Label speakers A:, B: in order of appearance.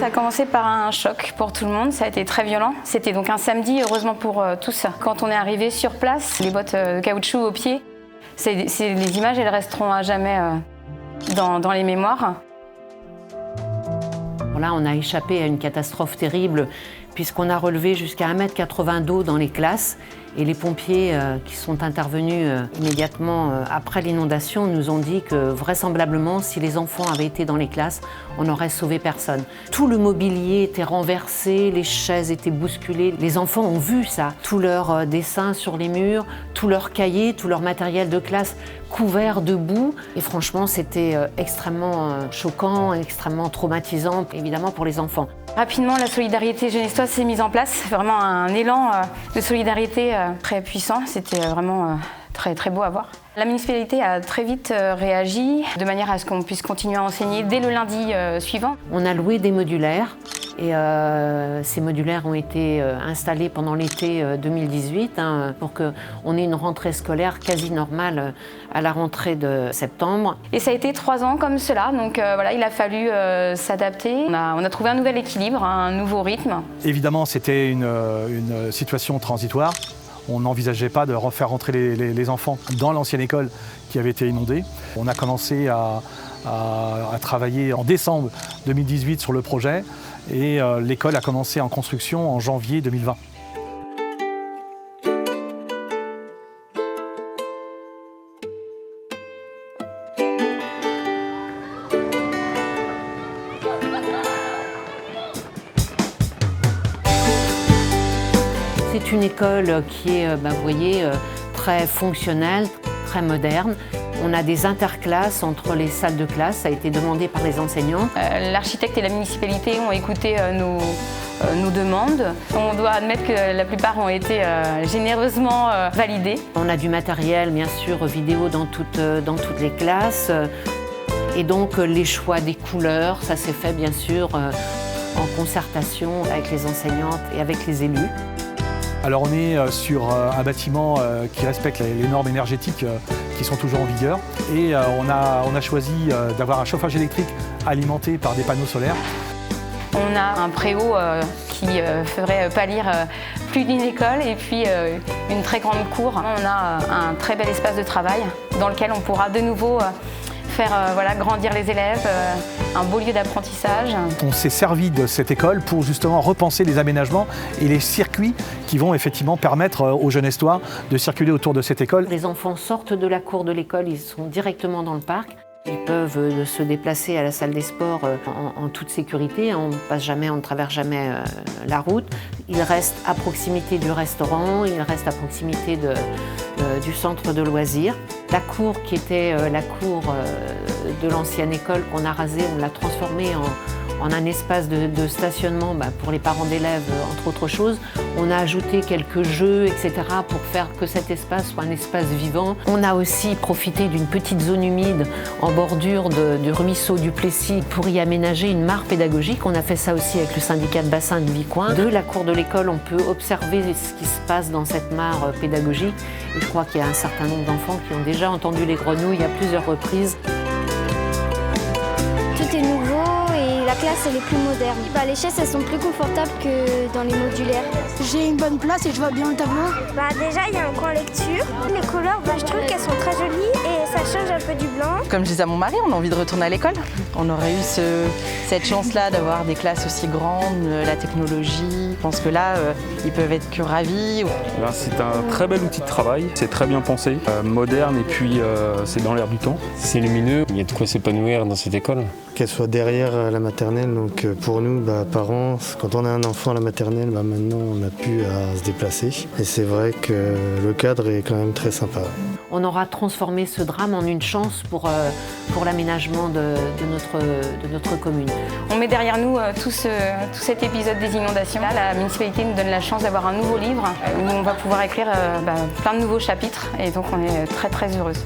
A: Ça a commencé par un choc pour tout le monde, ça a été très violent. C'était donc un samedi, heureusement pour tous. Quand on est arrivé sur place, les bottes de caoutchouc aux pieds, les images, elles resteront à jamais dans les mémoires.
B: Là, on a échappé à une catastrophe terrible puisqu'on a relevé jusqu'à 1,80 m d'eau dans les classes. Et les pompiers qui sont intervenus immédiatement après l'inondation nous ont dit que vraisemblablement, si les enfants avaient été dans les classes, on n'aurait sauvé personne. Tout le mobilier était renversé, les chaises étaient bousculées. Les enfants ont vu ça, tous leurs dessins sur les murs, tous leurs cahiers, tout leur matériel de classe couvert de boue. Et franchement, c'était extrêmement choquant, extrêmement traumatisant, évidemment pour les enfants.
A: Rapidement, la solidarité genestoise s'est mise en place, vraiment un élan de solidarité très puissant, c'était vraiment très beau à voir. La municipalité a très vite réagi, de manière à ce qu'on puisse continuer à enseigner dès le lundi suivant.
B: On a loué des modulaires et ces modulaires ont été installés pendant l'été 2018 pour qu'on ait une rentrée scolaire quasi normale à la rentrée de septembre.
A: Et ça a été 3 ans comme cela, donc voilà, il a fallu s'adapter. On a trouvé un nouvel équilibre, un nouveau rythme.
C: Évidemment, c'était une situation transitoire. On n'envisageait pas de refaire rentrer les enfants dans l'ancienne école qui avait été inondée. On a commencé à travailler en décembre 2018 sur le projet et l'école a commencé en construction en janvier 2020.
B: C'est une école qui est, vous voyez, très fonctionnelle, très moderne. On a des interclasses entre les salles de classe, ça a été demandé par les enseignants.
A: L'architecte et la municipalité ont écouté nos demandes. On doit admettre que la plupart ont été généreusement validées.
B: On a du matériel, bien sûr, vidéo dans toutes les classes. Et donc les choix des couleurs, ça s'est fait bien sûr en concertation avec les enseignantes et avec les élus.
C: Alors on est sur un bâtiment qui respecte les normes énergétiques qui sont toujours en vigueur et on a choisi d'avoir un chauffage électrique alimenté par des panneaux solaires.
A: On a un préau qui ferait pâlir plus d'une école et puis une très grande cour. On a un très bel espace de travail dans lequel on pourra de nouveau faire grandir les élèves, un beau lieu d'apprentissage.
C: On s'est servi de cette école pour justement repenser les aménagements et les circuits qui vont effectivement permettre aux Genestois de circuler autour de cette école.
B: Les enfants sortent de la cour de l'école, ils sont directement dans le parc. Ils peuvent se déplacer à la salle des sports en toute sécurité, on ne traverse jamais la route. Ils restent à proximité du restaurant, ils restent à proximité du centre de loisirs. La cour qui était la cour de l'ancienne école qu'on a rasée, on l'a transformée en un espace de stationnement pour les parents d'élèves, entre autres choses. On a ajouté quelques jeux, etc. pour faire que cet espace soit un espace vivant. On a aussi profité d'une petite zone humide en bordure du ruisseau du Plessis pour y aménager une mare pédagogique. On a fait ça aussi avec le syndicat de bassin de Vicoin. De la cour de l'école, on peut observer ce qui se passe dans cette mare pédagogique. Et je crois qu'il y a un certain nombre d'enfants qui ont déjà entendu les grenouilles à plusieurs reprises.
D: Tout est nouveau et la classe elle est plus moderne. Les chaises elles sont plus confortables que dans les modulaires.
E: J'ai une bonne place et je vois bien le tableau.
F: Déjà il y a un coin lecture. Les couleurs je trouve qu'elles sont très jolies et ça change un peu du blanc.
G: Comme je disais à mon mari, on a envie de retourner à l'école. On aurait eu cette chance-là d'avoir des classes aussi grandes, la technologie. Je pense que là, ils peuvent être que ravis.
H: C'est un très bel outil de travail, c'est très bien pensé, moderne et puis c'est dans l'air du temps.
I: C'est lumineux, il y a de quoi s'épanouir dans cette école.
J: Qu'elle soit derrière la maternelle, donc pour nous, parents, quand on a un enfant à la maternelle, maintenant on n'a plus à se déplacer. Et c'est vrai que le cadre est quand même très sympa.
B: On aura transformé ce drame en une chance pour l'aménagement de notre commune.
A: On met derrière nous tout cet épisode des inondations. Là, la municipalité nous donne la chance d'avoir un nouveau livre où on va pouvoir écrire plein de nouveaux chapitres et donc on est très heureuse.